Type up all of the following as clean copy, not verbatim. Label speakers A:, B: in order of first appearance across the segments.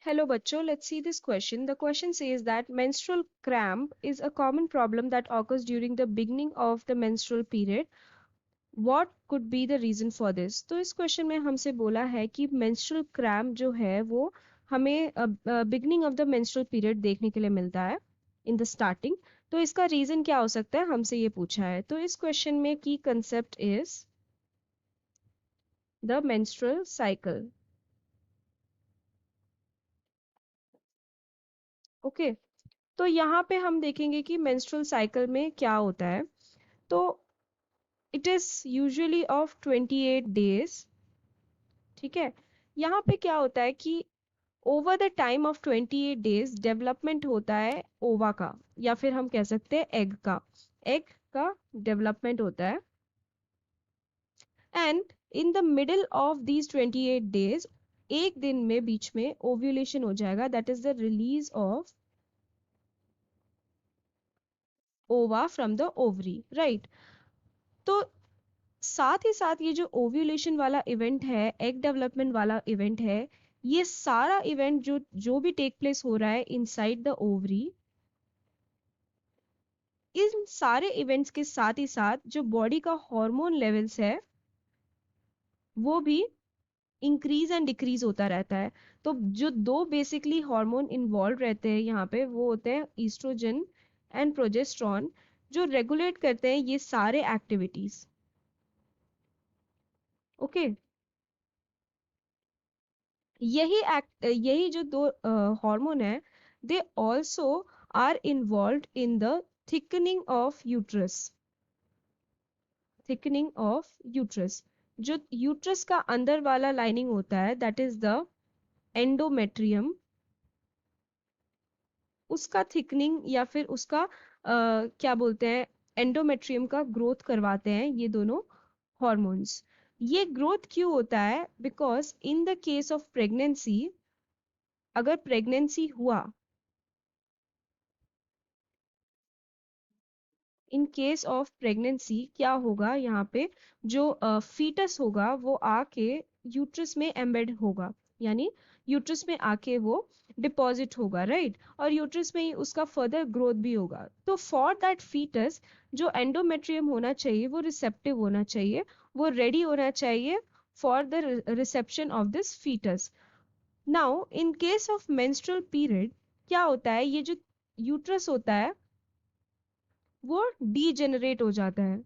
A: Hello bachcho, let's see this question. The question says that menstrual cramp is a common problem that occurs during the beginning of the menstrual period. What could be the reason for this? तो इस question में हमसे बोला है कि menstrual cramp जो है वो हमें beginning of the menstrual period देखने के लिए मिलता है in the starting. तो इसका रीजन क्या हो सकता है हमसे ये पूछा है. तो इस क्वेश्चन में की concept is the menstrual cycle. Okay तो यहाँ पे हम देखेंगे कि मेंस्ट्रुअल साइकिल में क्या होता है. तो it is usually of 28 days. ठीक है. यहाँ पे क्या होता है कि over the time of 28 days development होता है ओवा का, या फिर हम कह सकते हैं एग का डेवलपमेंट होता है. And in the middle of these 28 days एक दिन में बीच में ओव्यूलेशन हो जाएगा. That is the release of ओवा फ्रॉम द ओवरी, राइट. तो साथ ही साथ ये जो ओव्यूलेशन वाला इवेंट है, एग डेवलपमेंट वाला इवेंट है, ये सारा इवेंट जो जो भी टेक प्लेस हो रहा है इनसाइड द ओवरी, इन सारे इवेंट्स के साथ ही साथ जो बॉडी का हार्मोन लेवल्स है वो भी इंक्रीज एंड डिक्रीज होता रहता है. तो जो दो बेसिकली हार्मोन इन्वॉल्व रहते हैं यहाँ पे वो होते हैं ईस्ट्रोजन एंड प्रोजेस्टेरॉन, जो रेगुलेट करते हैं ये सारे एक्टिविटीज. ओके. यही जो दो हार्मोन है, they also are involved in the thickening of uterus. Thickening of uterus, जो यूट्रस का अंदर वाला लाइनिंग होता है दैट इज द एंडोमेट्रियम, उसका थिकनिंग या फिर उसका क्या बोलते हैं, एंडोमेट्रियम का ग्रोथ करवाते हैं ये दोनों हॉर्मोन्स. ये ग्रोथ क्यों होता है? Because in the case of pregnancy, अगर प्रेगनेंसी हुआ, इन केस ऑफ प्रेगनेंसी क्या होगा, यहाँ पे जो फीटस होगा वो आके यूट्रस में एम्बेड होगा, यानी यूट्रस में आके वो डिपॉजिट होगा, राइट. और यूट्रस में ही उसका फर्दर ग्रोथ भी होगा. तो फॉर दैट फीटस जो एंडोमेट्रियम होना चाहिए वो रिसेप्टिव होना चाहिए, वो रेडी होना चाहिए for the reception of this foetus. Now in case of menstrual period क्या होता है, ये जो यूट्रस होता है वो डीजेनरेट हो जाता है,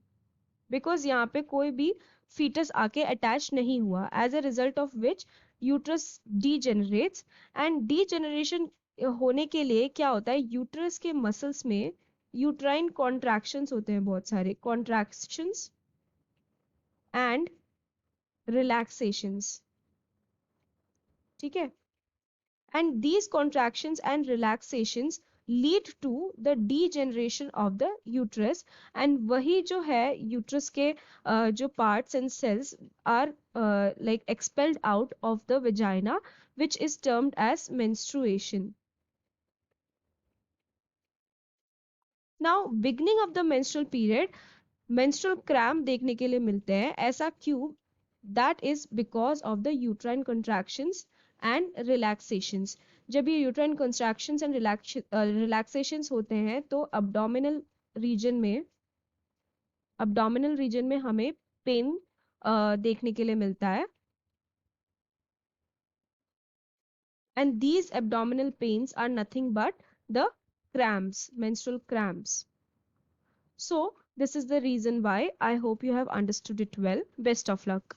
A: बिकॉज यहाँ पे कोई भी फीटस आके अटैच नहीं हुआ. As a result of which uterus degenerates. And degeneration होने के लिए क्या होता है, यूट्रस के मसल्स में यूट्राइन कॉन्ट्रैक्शंस होते हैं, बहुत सारे कॉन्ट्रैक्शंस एंड रिलैक्सेशंस. ठीक है. and these contractions and relaxations lead to the degeneration of the uterus. and वही जो है uterus के जो parts and cells are like expelled out of the vagina, which is termed as menstruation. now beginning of the menstrual period, menstrual cramp देखने के लिए मिलते हैं. ऐसा क्यों? that is because of the uterine contractions and relaxations. जब ये uterine contractions and relaxations होते हैं तो abdominal region में हमें पेन देखने के लिए मिलता है. and these abdominal pains are nothing but the cramps, menstrual cramps. So this is the reason why. I hope you have understood it well. Best of luck.